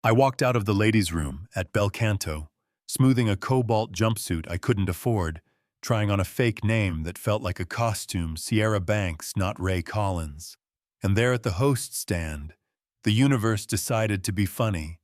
I walked out of the ladies' room at Bel Canto, smoothing a cobalt jumpsuit I couldn't afford, trying on a fake name that felt like a costume, Sierra Banks, not Ray Collins. And there at the host stand, the universe decided to be funny,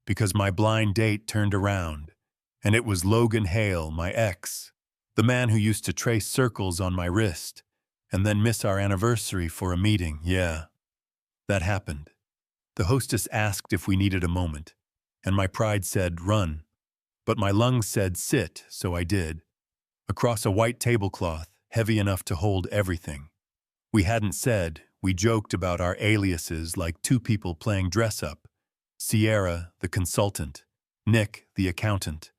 because my blind date turned around, and it was Logan Hale, my ex, the man who used to trace circles on my wrist, and then miss our anniversary for a meeting. Yeah, that happened. The hostess asked if we needed a moment, and my pride said, run. But my lungs said, sit, so I did. Across a white tablecloth, heavy enough to hold everything. We hadn't said, we joked about our aliases like two people playing dress-up. Sierra, the consultant. Nick, the accountant.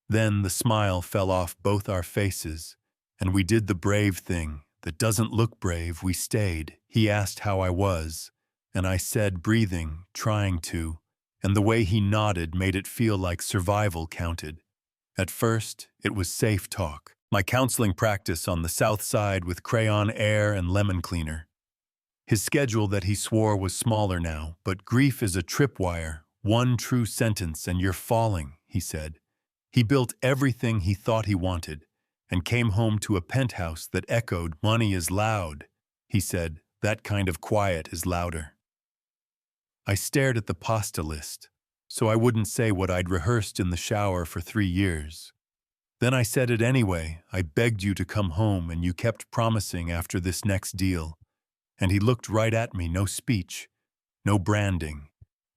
Then the smile fell off both our faces, and we did the brave thing that doesn't look brave. We stayed. He asked how I was, and I said, breathing, trying to, and the way he nodded made it feel like survival counted. At first, it was safe talk, my counseling practice on the south side with crayon air and lemon cleaner. His schedule that he swore was smaller now, but grief is a tripwire, one true sentence and you're falling, he said. He built everything he thought he wanted, and came home to a penthouse that echoed, money is loud, he said, that kind of quiet is louder. I stared at the pasta list, so I wouldn't say what I'd rehearsed in the shower for 3 years. Then I said it anyway. I begged you to come home and you kept promising after this next deal. And he looked right at me, no speech, no branding,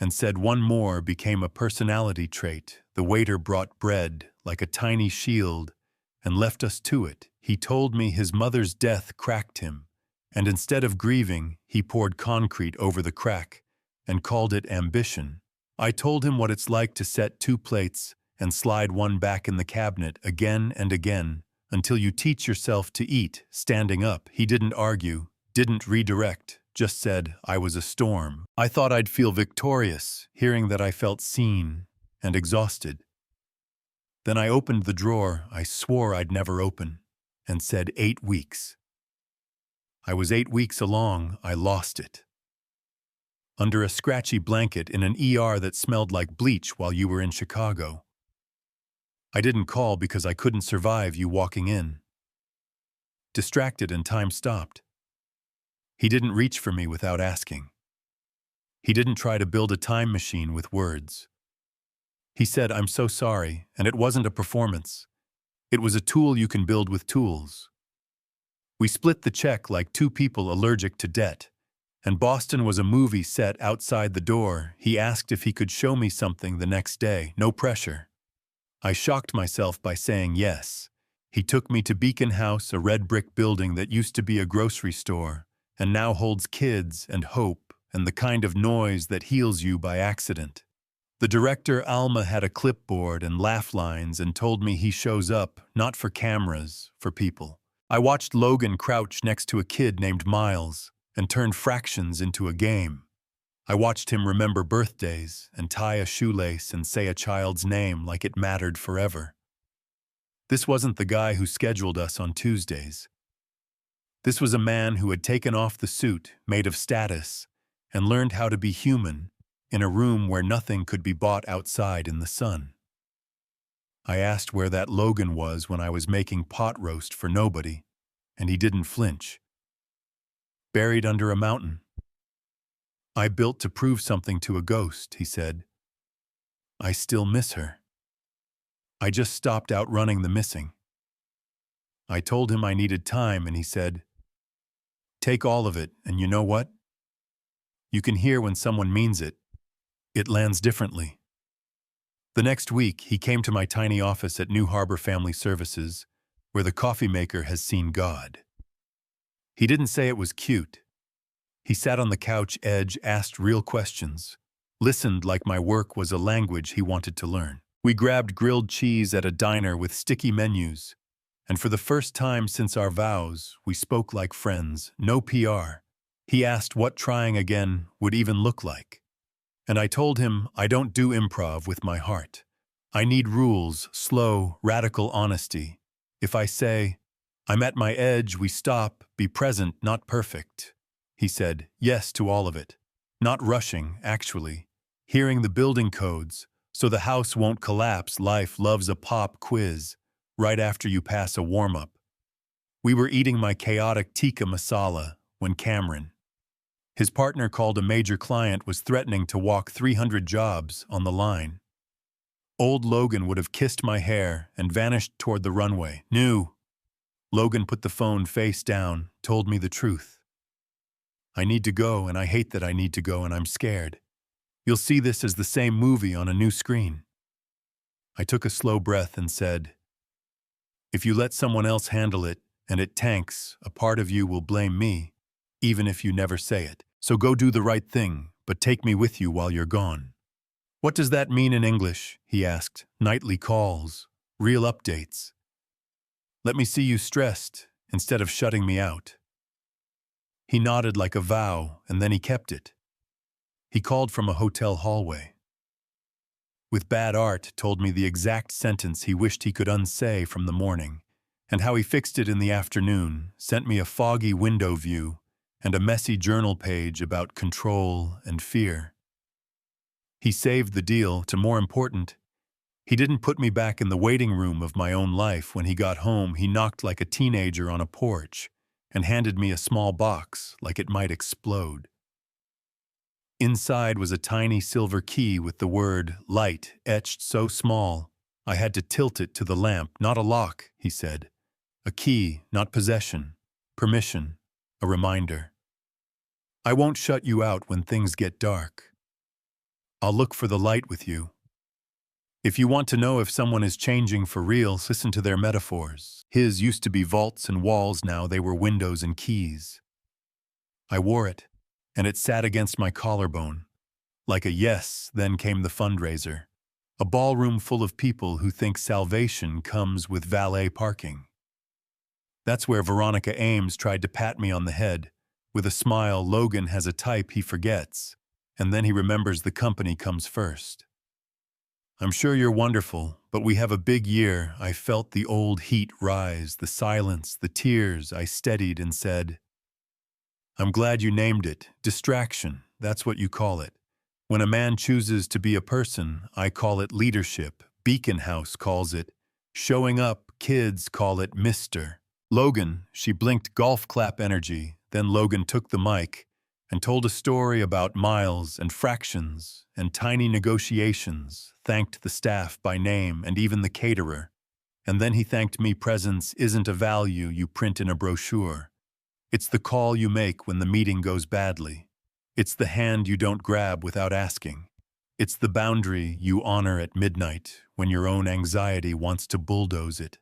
and said one more became a personality trait. The waiter brought bread like a tiny shield and left us to it. He told me his mother's death cracked him, and instead of grieving, he poured concrete over the crack and called it ambition. I told him what it's like to set 2 plates and slide one back in the cabinet again and again until you teach yourself to eat standing up. He didn't argue, didn't redirect, just said I was a storm. I thought I'd feel victorious, hearing that I felt seen and exhausted. Then I opened the drawer I swore I'd never open and said 8 weeks. I was 8 weeks along, I lost it. Under a scratchy blanket in an ER that smelled like bleach while you were in Chicago. I didn't call because I couldn't survive you walking in. Distracted and time stopped. He didn't reach for me without asking. He didn't try to build a time machine with words. He said, I'm so sorry, and it wasn't a performance. It was a tool you can build with tools. We split the check like 2 people allergic to debt. And Boston was a movie set outside the door. He asked if he could show me something the next day, no pressure. I shocked myself by saying yes. He took me to Beacon House, a red brick building that used to be a grocery store, and now holds kids and hope and the kind of noise that heals you by accident. The director, Alma, had a clipboard and laugh lines and told me he shows up, not for cameras, for people. I watched Logan crouch next to a kid named Miles and turned fractions into a game. I watched him remember birthdays and tie a shoelace and say a child's name like it mattered forever. This wasn't the guy who scheduled us on Tuesdays. This was a man who had taken off the suit made of status and learned how to be human in a room where nothing could be bought outside in the sun. I asked where that Logan was when I was making pot roast for nobody, and he didn't flinch. Buried under a mountain. I built to prove something to a ghost, he said. I still miss her. I just stopped outrunning the missing. I told him I needed time, and he said, take all of it, and you know what? You can hear when someone means it. It lands differently. The next week, he came to my tiny office at New Harbor Family Services, where the coffee maker has seen God. He didn't say it was cute. He sat on the couch edge, asked real questions, listened like my work was a language he wanted to learn. We grabbed grilled cheese at a diner with sticky menus, and for the first time since our vows, we spoke like friends, no PR. He asked what trying again would even look like. And I told him I don't do improv with my heart. I need rules, slow, radical honesty. If I say, I'm at my edge, we stop, be present, not perfect. He said yes to all of it. Not rushing, actually. Hearing the building codes, so the house won't collapse. Life loves a pop quiz right after you pass a warm-up. We were eating my chaotic tikka masala when Cameron, his partner called a major client, was threatening to walk 300 jobs on the line. Old Logan would have kissed my hair and vanished toward the runway. New. Logan put the phone face down, told me the truth. I need to go, and I hate that I need to go, and I'm scared. You'll see this as the same movie on a new screen. I took a slow breath and said, if you let someone else handle it and it tanks, a part of you will blame me, even if you never say it. So go do the right thing, but take me with you while you're gone. What does that mean in English? He asked. Nightly calls, real updates. Let me see you stressed instead of shutting me out. He nodded like a vow, and then he kept it. He called from a hotel hallway. With bad art, told me the exact sentence he wished he could unsay from the morning, and how he fixed it in the afternoon, sent me a foggy window view and a messy journal page about control and fear. He saved the deal to more important. He didn't put me back in the waiting room of my own life. When he got home, he knocked like a teenager on a porch and handed me a small box like it might explode. Inside was a tiny silver key with the word light etched so small I had to tilt it to the lamp. Not a lock, he said. A key, not possession. Permission, a reminder. I won't shut you out when things get dark. I'll look for the light with you. If you want to know if someone is changing for real, listen to their metaphors. His used to be vaults and walls, now they were windows and keys. I wore it, and it sat against my collarbone. Like a yes, then came the fundraiser. A ballroom full of people who think salvation comes with valet parking. That's where Veronica Ames tried to pat me on the head. With a smile, Logan has a type he forgets, and then he remembers the company comes first. I'm sure you're wonderful, but we have a big year. I felt the old heat rise, the silence, the tears. I steadied and said, I'm glad you named it. Distraction, that's what you call it. When a man chooses to be a person, I call it leadership. Beacon House calls it showing up. Kids call it Mr. Logan, she blinked golf clap energy. Then Logan took the mic and told a story about miles and fractions and tiny negotiations, thanked the staff by name and even the caterer. And then he thanked me. Presence isn't a value you print in a brochure. It's the call you make when the meeting goes badly. It's the hand you don't grab without asking. It's the boundary you honor at midnight when your own anxiety wants to bulldoze it.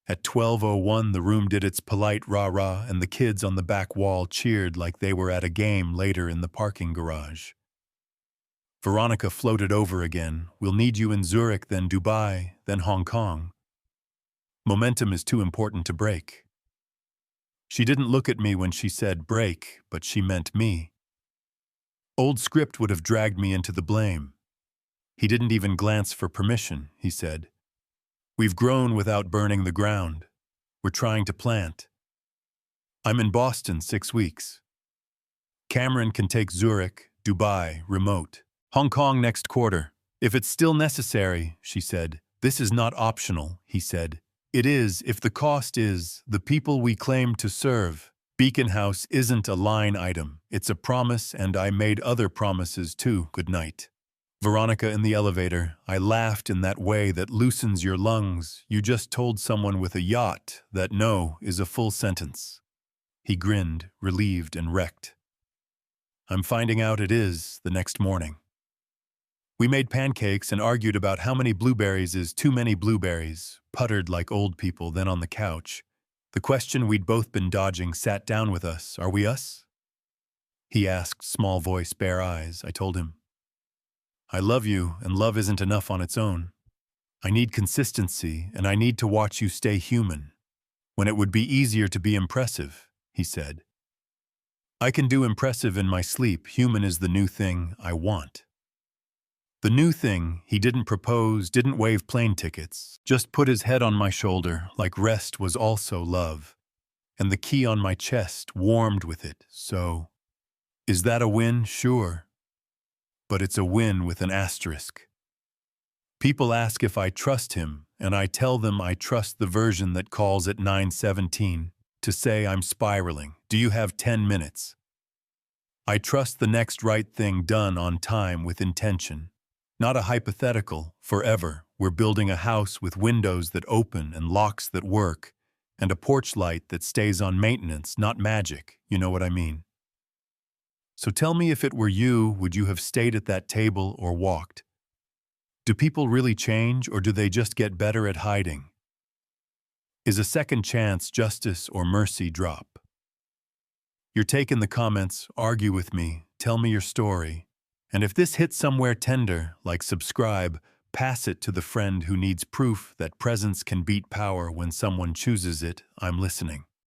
At 12:01, the room did its polite rah-rah, and the kids on the back wall cheered like they were at a game later in the parking garage. Veronica floated over again. We'll need you in Zurich, then Dubai, then Hong Kong. Momentum is too important to break. She didn't look at me when she said break, but she meant me. Old script would have dragged me into the blame. He didn't even glance for permission, he said. We've grown without burning the ground. We're trying to plant. I'm in Boston 6 weeks. Cameron can take Zurich, Dubai, remote. Hong Kong next quarter. If it's still necessary, she said. This is not optional, he said. It is if the cost is the people we claim to serve. Beacon House isn't a line item. It's a promise, and I made other promises too. Good night. Veronica in the elevator. I laughed in that way that loosens your lungs. You just told someone with a yacht that no is a full sentence. He grinned, relieved and wrecked. I'm finding out it is the next morning. We made pancakes and argued about how many blueberries is too many blueberries, puttered like old people. Then on the couch, the question we'd both been dodging sat down with us. Are we us? He asked, small voice, bare eyes. I told him, I love you, and love isn't enough on its own. I need consistency, and I need to watch you stay human. When it would be easier to be impressive, he said. I can do impressive in my sleep. Human is the new thing I want. The new thing, he didn't propose, didn't wave plane tickets, just put his head on my shoulder like rest was also love. And the key on my chest warmed with it, so. Is that a win? Sure. but it's a win with an asterisk. People ask if I trust him, and I tell them I trust the version that calls at 9:17 to say I'm spiraling. Do you have 10 minutes? I trust the next right thing done on time with intention. Not a hypothetical, forever. We're building a house with windows that open and locks that work, and a porch light that stays on maintenance, not magic, you know what I mean. So tell me, if it were you, would you have stayed at that table or walked? Do people really change, or do they just get better at hiding? Is a second chance justice or mercy drop? Your take in the comments, argue with me, tell me your story. And if this hits somewhere tender, like subscribe, pass it to the friend who needs proof that presence can beat power when someone chooses it. I'm listening.